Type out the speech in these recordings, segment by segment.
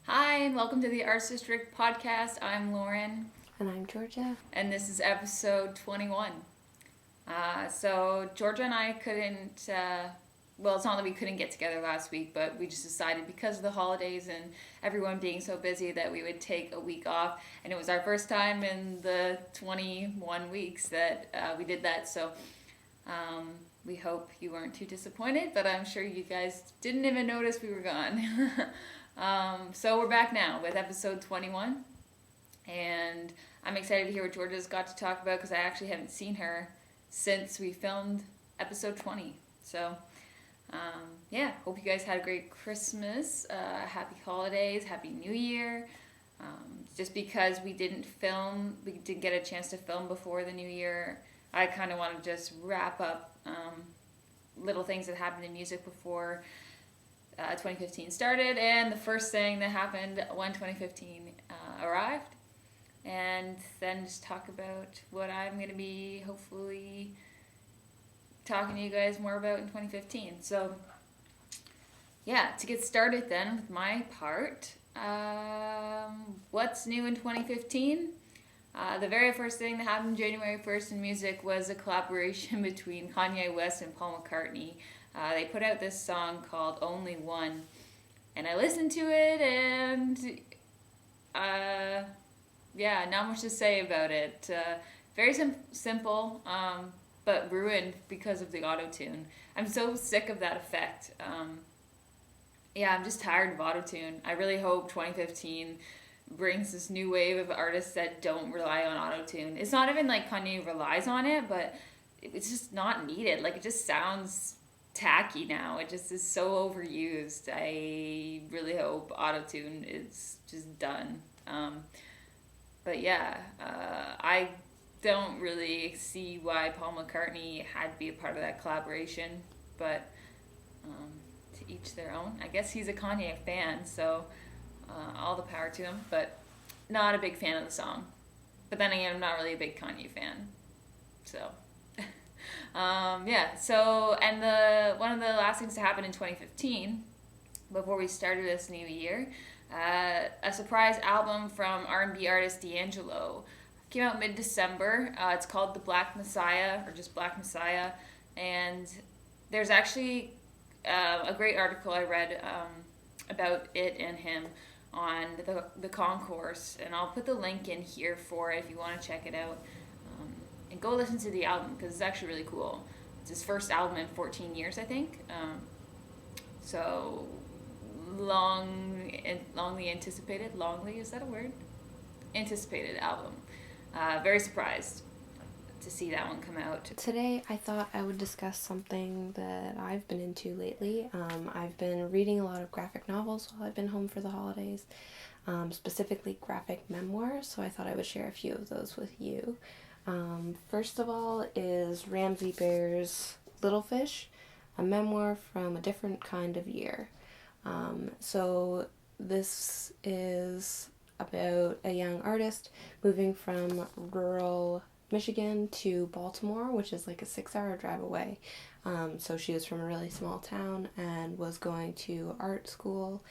Hi, and welcome to the Arts District podcast. I'm Lauren, And I'm Georgia. and this is episode 21. So, Georgia and I couldn't, well, it's not that we couldn't get together last week, but we just decided because of the holidays and everyone being so busy that we would take a week off. And it was our first time in the 21 weeks that we did that. So, we hope you weren't too disappointed, but I'm sure you guys didn't even notice we were gone. So we're back now with episode 21, and I'm excited to hear what Georgia's got to talk about because I actually haven't seen her since we filmed episode 20. So, yeah, hope you guys had a great Christmas, happy holidays, happy New Year. Just because we didn't get a chance to film before the New Year, I kind of want to just wrap up little things that happened in music before 2015 started, and the first thing that happened when 2015 arrived, and then just talk about what I'm going to be hopefully talking to you guys more about in 2015. So, yeah, to get started then with my part, what's new in 2015? The very first thing that happened January 1st in music was a collaboration between Kanye West and Paul McCartney. They put out this song called Only One, and I listened to it, and yeah, not much to say about it. Very simple, but ruined because of the auto-tune. I'm so sick of that effect. Yeah, I'm just tired of auto-tune. I really hope 2015 brings this new wave of artists that don't rely on auto-tune. It's not even like Kanye relies on it, but it's just not needed. Like, it just sounds tacky now. It just is so overused. I really hope autotune is just done. But yeah, I don't really see why Paul McCartney had to be a part of that collaboration, but to each their own. I guess he's a Kanye fan, so all the power to him, but not a big fan of the song. But then again, I'm not really a big Kanye fan, so... yeah, so, and one of the last things to happen in 2015, before we started this new year, a surprise album from R&B artist D'Angelo came out mid-December. It's called The Black Messiah, or just Black Messiah, and there's actually a great article I read about it and him on the concourse, and I'll put the link in here for it if you want to check it out. And go listen to the album because it's actually really cool. It's his first album in 14 years, I think. So longly anticipated. Longly, is that a word? Anticipated album. Very surprised to see that one come out. Today I thought I would discuss something that I've been into lately. I've been reading a lot of graphic novels while I've been home for the holidays, specifically graphic memoirs, so I thought I would share a few of those with you. First of all is Ramsey Beyer's Little Fish, a memoir from a different kind of year. So this is about a young artist moving from rural Michigan to Baltimore, which is like a 6-hour drive away. So she was from a really small town and was going to art school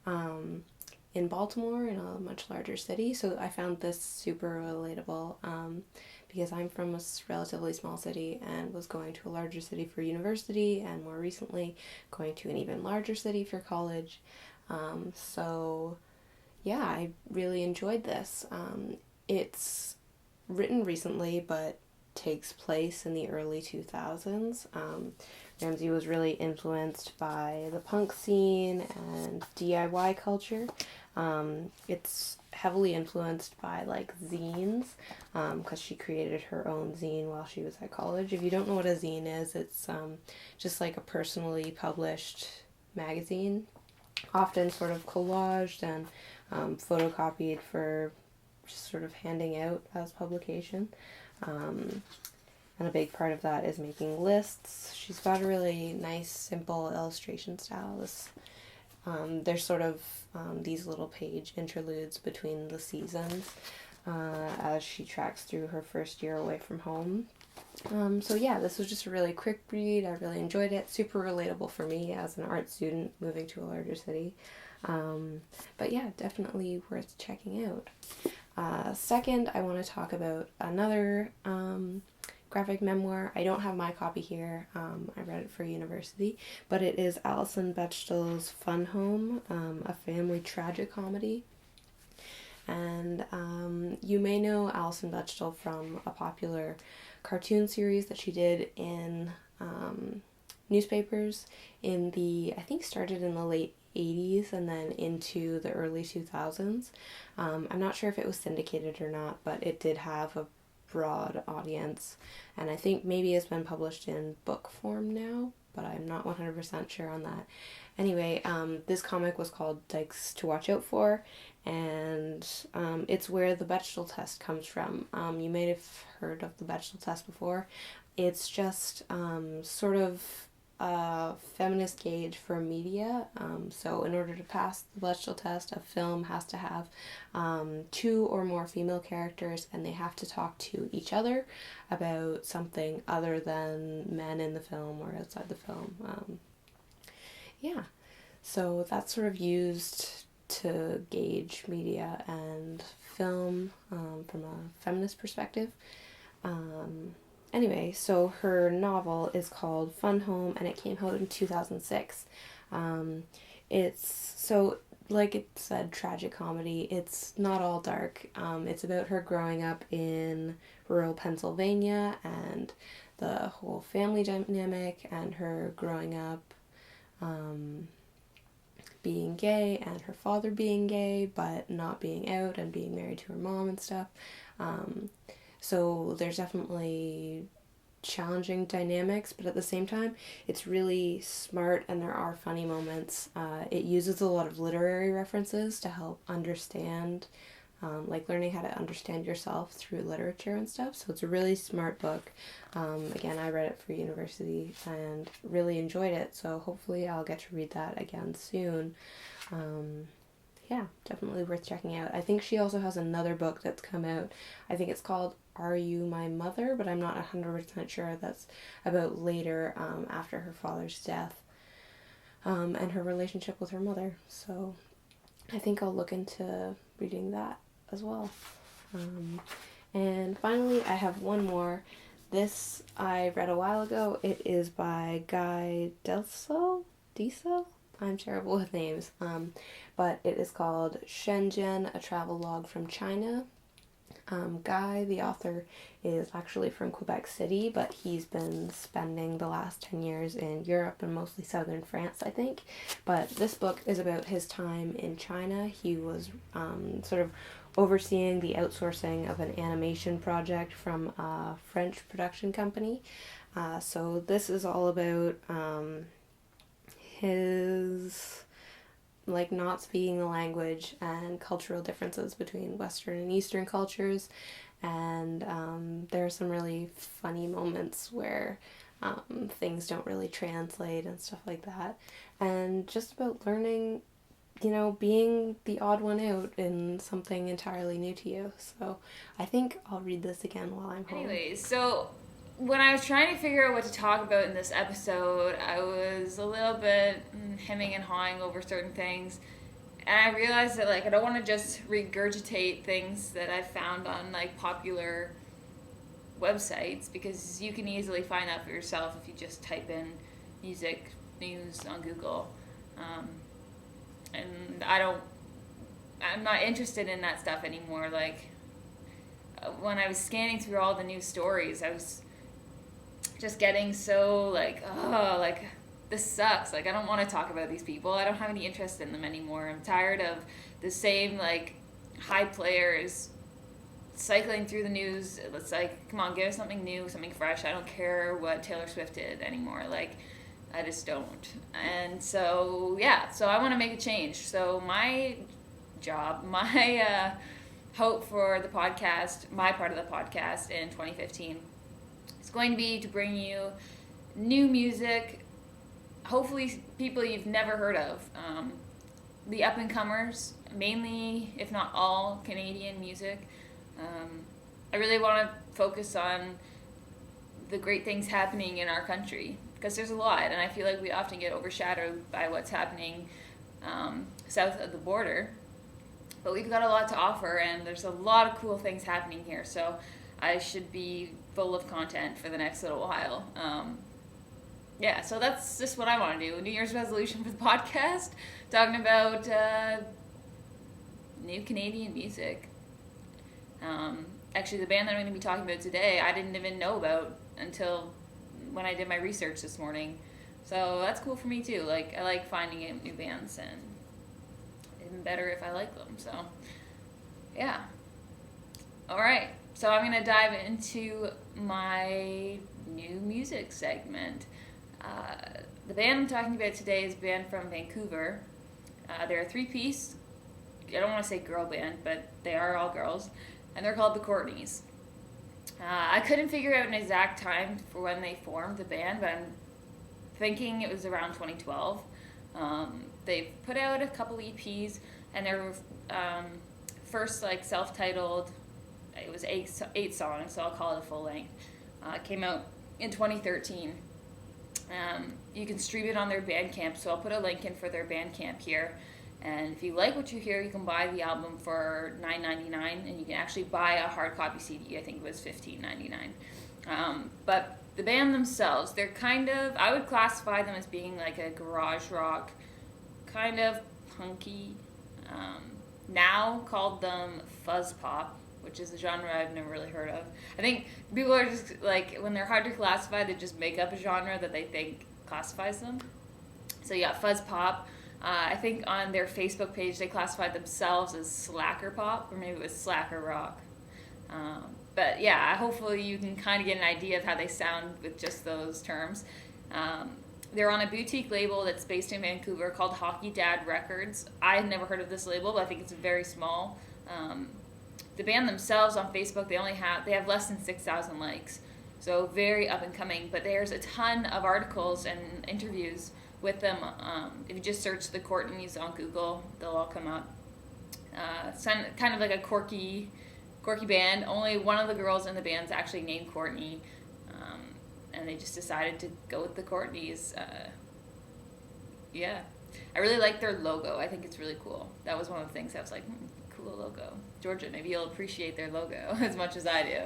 in Baltimore, in a much larger city. So I found this super relatable because I'm from a relatively small city and was going to a larger city for university, and more recently going to an even larger city for college. So yeah, I really enjoyed this. It's written recently, but takes place in the early 2000s. Ramsey was really influenced by the punk scene and DIY culture. It's heavily influenced by like zines, because she created her own zine while she was at college. If you don't know what a zine is, it's just like a personally published magazine, often sort of collaged and photocopied for just sort of handing out as publication. And a big part of that is making lists. She's got a really nice, simple illustration style. There's sort of these little page interludes between the seasons as she tracks through her first year away from home. So yeah, this was just a really quick read. I really enjoyed it. Super relatable for me as an art student moving to a larger city. But yeah, definitely worth checking out. Second, I want to talk about another graphic memoir. I don't have my copy here. I read it for university, but it is Alison Bechdel's Fun Home, a family tragicomedy. And you may know Alison Bechdel from a popular cartoon series that she did in newspapers I think started in the late 80s and then into the early 2000s. I'm not sure if it was syndicated or not, but it did have a broad audience, and I think maybe it's been published in book form now, but I'm not 100% sure on that. Anyway, this comic was called Dykes to Watch Out For, and it's where the Bechdel test comes from. You may have heard of the Bechdel test before. It's just sort of a feminist gauge for media. So in order to pass the Bechdel test, a film has to have 2 or more female characters, and they have to talk to each other about something other than men in the film or outside the film. Yeah, so that's sort of used to gauge media and film from a feminist perspective. Anyway, so her novel is called Fun Home, and it came out in 2006. It's, so, like it said, tragicomedy. It's not all dark. It's about her growing up in rural Pennsylvania and the whole family dynamic, and her growing up being gay, and her father being gay but not being out and being married to her mom and stuff. So there's definitely challenging dynamics, but at the same time, it's really smart and there are funny moments. It uses a lot of literary references to help understand, like learning how to understand yourself through literature and stuff. So it's a really smart book. Again, I read it for university and really enjoyed it, so hopefully I'll get to read that again soon. Yeah, definitely worth checking out. I think she also has another book that's come out. I think it's called Are You My Mother? But I'm not 100% sure. That's about later, after her father's death, and her relationship with her mother. So I think I'll look into reading that as well. And finally, I have one more. This I read a while ago. It is by Guy Delisle? I'm terrible with names, but it is called Shenzhen, a Travelogue from China. Guy, the author, is actually from Quebec City, but he's been spending the last 10 years in Europe and mostly southern France, I think. But this book is about his time in China. He was sort of overseeing the outsourcing of an animation project from a French production company. So this is all about his not speaking the language and cultural differences between Western and Eastern cultures, and there are some really funny moments where things don't really translate and stuff like that, and just about learning, being the odd one out in something entirely new to you. So I think I'll read this again while I'm home. Anyways, so when I was trying to figure out what to talk about in this episode, I was a little bit hemming and hawing over certain things, and I realized that I don't want to just regurgitate things that I've found on popular websites, because you can easily find that for yourself if you just type in music news on Google, and I'm not interested in that stuff anymore. When I was scanning through all the news stories, I was just getting so this sucks. I don't want to talk about these people. I don't have any interest in them anymore. I'm tired of the same high players cycling through the news. It's come on, give us something new, something fresh. I don't care what Taylor Swift did anymore. I just don't. And so so I want to make a change. So my job, my hope for the podcast, my part of the podcast in 2015, it's going to be to bring you new music, hopefully people you've never heard of, the up-and-comers, mainly, if not all, Canadian music. I really want to focus on the great things happening in our country, because there's a lot, and I feel like we often get overshadowed by what's happening south of the border. But we've got a lot to offer, and there's a lot of cool things happening here. So I should be full of content for the next little while. Yeah, so that's just what I want to do. New Year's resolution for the podcast, talking about new Canadian music. Actually, the band that I'm going to be talking about today, I didn't even know about until when I did my research this morning. So that's cool for me too. Like, I like finding out new bands, and even better if I like them. So, yeah. All right. So I'm going to dive into my new music segment. The band I'm talking about today is a band from Vancouver. They're a three-piece, I don't want to say girl band, but they are all girls, and they're called the Courtneys. I couldn't figure out an exact time for when they formed the band, but I'm thinking it was around 2012. They've put out a couple EPs, and their first like self-titled, it was eight songs, so I'll call it a full length. Came out in 2013. You can stream it on their Bandcamp, so I'll put a link in for their Bandcamp here. And if you like what you hear, you can buy the album for $9.99, and you can actually buy a hard copy CD. I think it was $15.99. But the band themselves, they're kind of, I would classify them as being like a garage rock, kind of punky. Now called them fuzz pop, which is a genre I've never really heard of. I think people are just like, when they're hard to classify, they just make up a genre that they think classifies them. So yeah, fuzz pop. I think on their Facebook page they classified themselves as slacker pop, or maybe it was slacker rock. But yeah, hopefully you can kind of get an idea of how they sound with just those terms. They're on a boutique label that's based in Vancouver called Hockey Dad Records. I had never heard of this label, but I think it's very small. The band themselves on Facebook, they have less than 6,000 likes, so very up and coming. But there's a ton of articles and interviews with them. If you just search the Courtneys on Google, they'll all come up. Kind of like a quirky band. Only one of the girls in the band's actually named Courtney, and they just decided to go with the Courtneys. Yeah, I really like their logo. I think it's really cool. That was one of the things I was like, cool logo. Georgia, maybe you'll appreciate their logo as much as I do.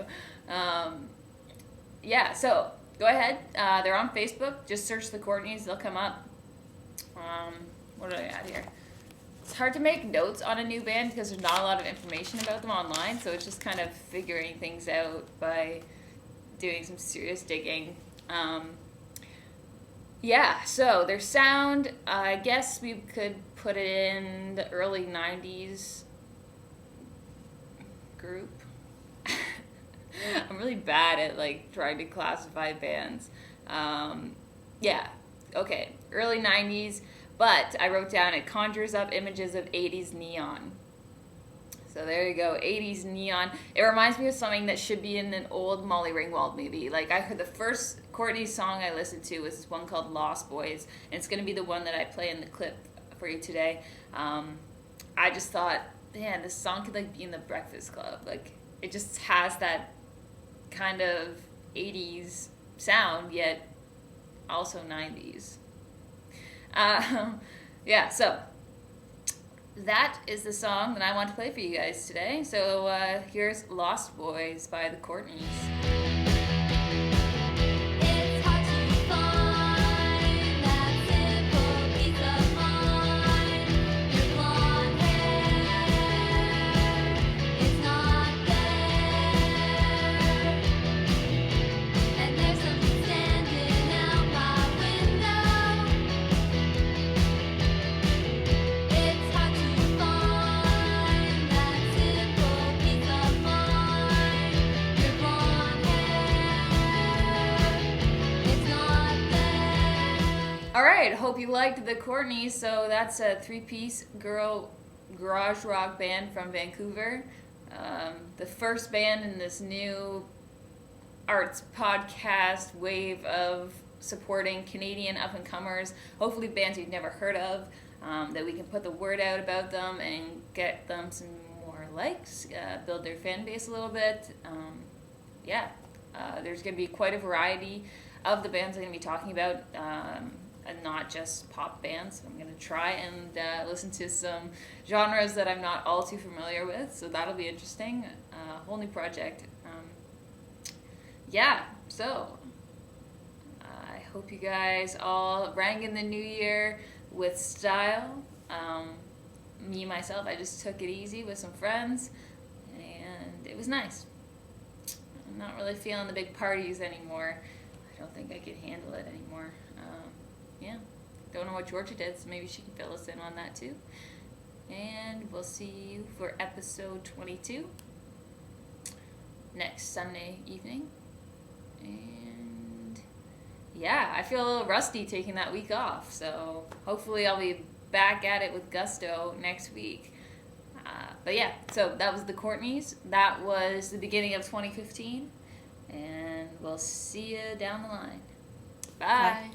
Yeah, so go ahead. They're on Facebook. Just search the Courtneys. They'll come up. What do I add here? It's hard to make notes on a new band because there's not a lot of information about them online, so it's just kind of figuring things out by doing some serious digging. Yeah, so their sound, I guess we could put it in the early 90s group. I'm really bad at like trying to classify bands. Yeah, okay, early 90s, but I wrote down it conjures up images of 80s neon. So there you go, 80s neon. It reminds me of something that should be in an old Molly Ringwald movie. Like, I heard the first Courtney song I listened to was this one called Lost Boys, and it's going to be the one that I play in the clip for you today. I just thought, man, this song could like be in the Breakfast Club. Like, it just has that kind of 80s sound, yet also 90s. Yeah, so that is the song that I want to play for you guys today. So here's Lost Boys by the Courtneys. Alright, hope you liked the Courtneys. So that's a three-piece girl garage rock band from Vancouver. The first band in this new arts podcast wave of supporting Canadian up-and-comers, hopefully bands you've never heard of, that we can put the word out about them and get them some more likes, build their fan base a little bit. Yeah, there's going to be quite a variety of the bands I'm going to be talking about. and not just pop bands. I'm going to try and listen to some genres that I'm not all too familiar with, so that'll be interesting. Whole new project. So I hope you guys all rang in the new year with style. Me, myself, I just took it easy with some friends, and it was nice. I'm not really feeling the big parties anymore. I don't think I could handle it anymore. Don't know what Georgia did, so maybe she can fill us in on that too. And we'll see you for episode 22 next Sunday evening. And I feel a little rusty taking that week off, so hopefully I'll be back at it with gusto next week. So that was the Courtneys. That was the beginning of 2015, and we'll see you down the line. Bye. Bye.